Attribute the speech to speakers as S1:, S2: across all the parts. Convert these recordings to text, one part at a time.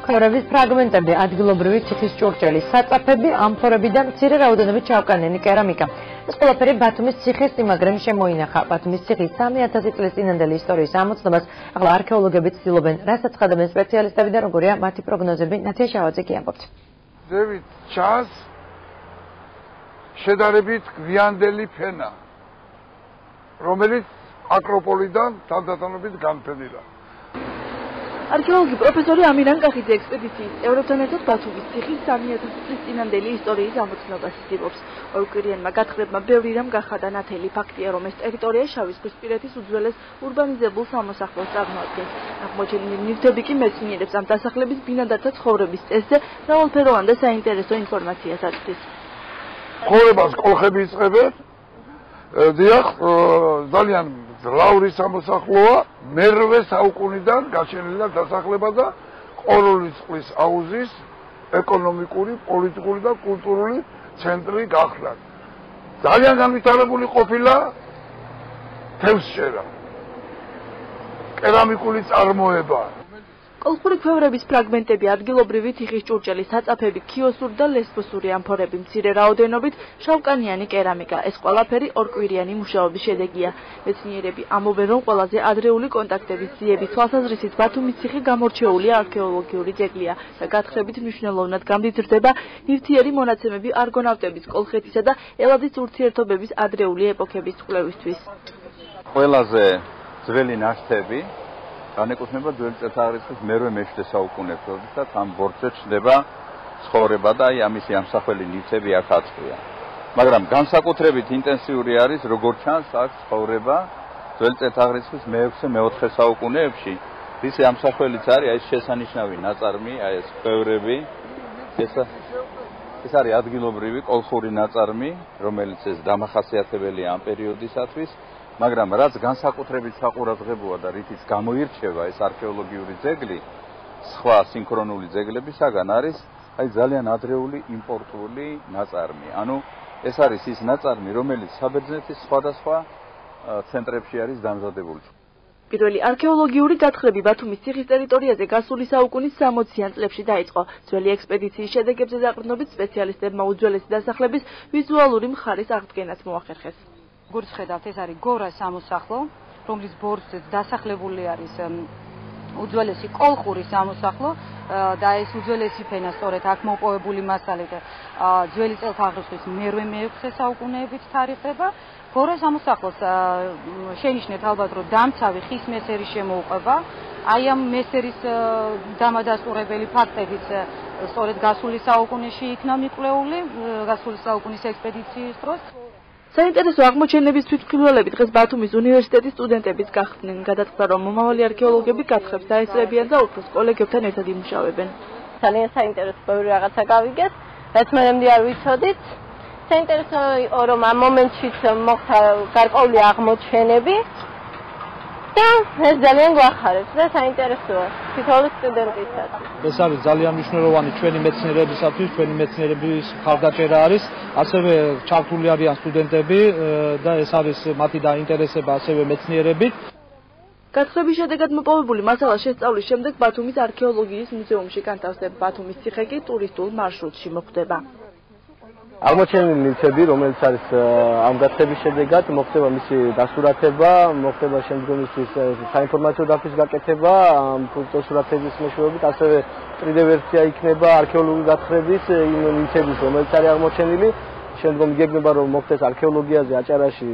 S1: Ქორების ფრაგმენტები, ადგილობრივი თიხის ჭურჭელი, საწაფები, ამფორები და მცირე რაოდენობით ჩავკანიანი კერამიკა. ეს ყველაფერი ბათუმის ციხის სიმაგრემ შემოინახა. ბათუმის ციხის 3000 წლის წინანდელი ისტორიის ამოცნობას ახლა არქეოლოგები ცდილობენ, რასაც ხედავენ სპეციალისტები და როგორია მათი პროგნოზები. ნათია შავაძე კი ამბობს.
S2: ზევით ჩანს შედარებით გვიანდელი ფენა, რომელიც აკროპოლიდან თანდათანობით განფენილა.
S3: არქეოლოგი პროფესორი ამირან კახიძე ექსპედიციის წევრებთან ერთად ბათუმის ციხის 3000 წლის წინანდელი ისტორიის ამოცნობას ცდილობს. ორკვირიანმა გათხრებმა ბევრი რამ გახადა ნათელი. ფაქტია, რომ ეს ტერიტორია შავიზღვისპირეთის უძველეს ურბანიზებულ სამოსახლოს წარმოადგენს. აღმოჩენილი ნივთები კი მეცნიერებს ამ დასახლების ბინადართა ცხოვრების წესზე მრავალფეროვან და საინტერესო ინფორმაციას აწვდის.
S2: ცხოვრებას კოლხები იწყებენ, დიახ, ძალიან ძლავრი სამოსახლოა, მერვე საუკუნიდან გაჩენილი დასახლება და ყოროლის წყლის აუზის ეკონომიკური, პოლიტიკური და კულტურული ცენტრი გახდა. ძალიან განვითარებული ყოფილა თევზჭერა, კერამიკული წარმოება.
S3: კოლხური ქვევრების ფრაგმენტები, ადგილობრივი თიხის ჭურჭელი, საწაფები, ქიოსური და ლესბოსური ამფორები, მცირე რაოდენობით შავკანიანი კერამიკა. ეს ყველაფერი ორკვირიანი მუშაობის შედეგია. მეცნიერები ამბობენ, რომ ყველაზე ადრეული კონტაქტების ძიების თვალსაზრისით ბათუმის ციხე გამორჩეული არქეოლოგიური ძეგლია და გათხრებით მნიშვნელოვნად გამდიდრდება ნივთიერი მონაცემები არგონავტების, კოლხეთისა და ელადის ურთიერთობების ადრეული ეპოქების კვლევისთვის.
S4: ყველაზე ძველი ნაშთები განეკუთვნება ძველი წელთაღრიცხვის მერვე-მეშვიდე საუკუნეებს, როდესაც ამ ბორცვზე ჩნდება ცხოვრება და ამისი ამსახველი ნივთები აქ აწყვია. მაგრამ განსაკუთრებით ინტენსიური არის, როგორც ჩანს, აქ ცხოვრება ძველი წელთაღრიცხვის მე-6-მე-4 საუკუნეებში. რის ამსახველიც არის ეს შესანიშნავი ნაწარმი, ეს ქვევრები. ეს არის ადგილობრივი კოლხური ნაწარმი, რომელიც ეს დამახასიათებელია ამ პერიოდისათვის. მაგრამ რაც განსაკუთრებით საყურადღებოა და რითიც გამოირჩევა ეს არქეოლოგიური ძეგლი სხვა სინქრონული ძეგლებისაგან არის ძალიან ადრეული იმპორტული ნაწარმი. ანუ ეს არის ის ნაწარმი, რომელიც საბერძნეთის სხვადასხვა ცენტრებში არის დამზადებული.
S3: პირველი არქეოლოგიური გათხრები ბათუმის ციხის ტერიტორიაზე გასული საუკუნის 60-იან წლებში დაიწყო. ძველი ექსპედიციის შედეგებზე დაყრდნობით სპეციალისტებმა უძველესი დასახლების ვიზუალური მხარის აღდგენაც მოახერხეს.
S5: როგორც ხედავთ, ეს არის გორას სამოსახლო, რომლის ბორცვზეც დასახლებული არის უძველესი კოლხური სამოსახლო და ეს უძველესი ფენა სწორედ აქ მოპოვებული მასალით ძველი წელთაღრიცხვის მერვე-მეექვსე საუკუნეებით თარიღდება. გორას სამოსახლოს შენიშნეთ ალბათ, რომ დამცავი ხის მესერი შემოუყვება. აი ამ მესერის დამადასტურებელი ფაქტებიც სწორედ გასული საუკუნეში იქნა მიკვლეული, გასული საუკუნის ექსპედიციის დროს.
S3: საინტერესო აღმოჩენების თვითმხილველები დღეს ბათუმის უნივერსიტეტის სტუდენტებიც გახდნენ. გადაწყდა, რომ მომავალი არქეოლოგები გათხრებს დაესწრებიან და უფრო კოლეგებთან ერთად იმუშავებენ.
S6: ძალიან საინტერესო ბევრი რაღაცა გავიგეთ, რაც მერემდე არ ვიცოდით. საინტერესო იყო, რომ ამ მომენტშიც მოხდა გარკვეული აღმოჩენები და ეს ძალიან გვახარებს და საინტერესოა თითოეული სტუდენტისათვის.
S7: ეს არის ძალიან მნიშვნელოვანი ჩვენი მეცნიერებისათვის, ჩვენი მეცნიერების მხარდაჭერა არის, ასევე ჩართული არიან სტუდენტები და ეს არის მათი დაინტერესება ასევე მეცნიერებით.
S3: გათხრების შედეგად მოპოვებული მასალა შესწავლის შემდეგ ბათუმის არქეოლოგიის მუზეუმში განთავსდება. ბათუმის ციხე კი ტურისტულ მარშრუტში მოხვდება.
S8: აღმოჩენილი ნივთები, რომელიც არის ამ გათხრების შედეგად, მოხდება მისი დასურათება, მოხდება შემდგომისთვის საინფორმაციო დაფის გაკეთება, ამ ფოტოსურათების მეშვეობით, ასევე 3D ვერსია იქნება არქეოლოგიური გათხრების იმ ნივთების, რომელიც არის აღმოჩენილი. შემდგომ იგეგმება, რომ მოხდეს არქეოლოგიაზე აჭარაში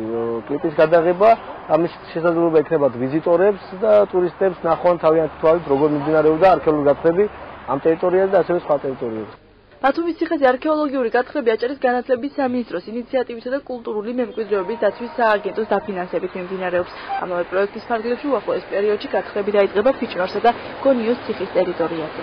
S8: კლიპის გადაღება, ამის შესაძლებლობა ექნებათ ვიზიტორებს და ტურისტებს ნახონ თავიანთი თვალით, როგორ მიმდინარეობდა არქეოლოგიური გათხრები ამ ტერიტორიაზე და ასევე სხვა ტერიტორიებზე.
S3: ბათუმის ციხეზე არქეოლოგიური გათხრები აჭარის განათლების სამინისტროს ინიციატივითა და კულტურული მემკვიდრეობის დაცვის სააგენტოს დაფინანსებით მიმდინარეობს. ამავე პროექტის ფარგლებში უახლოეს პერიოდში გათხრები დაიწყება ფიჭვნარსა და გონიოს ციხის ტერიტორიაზე.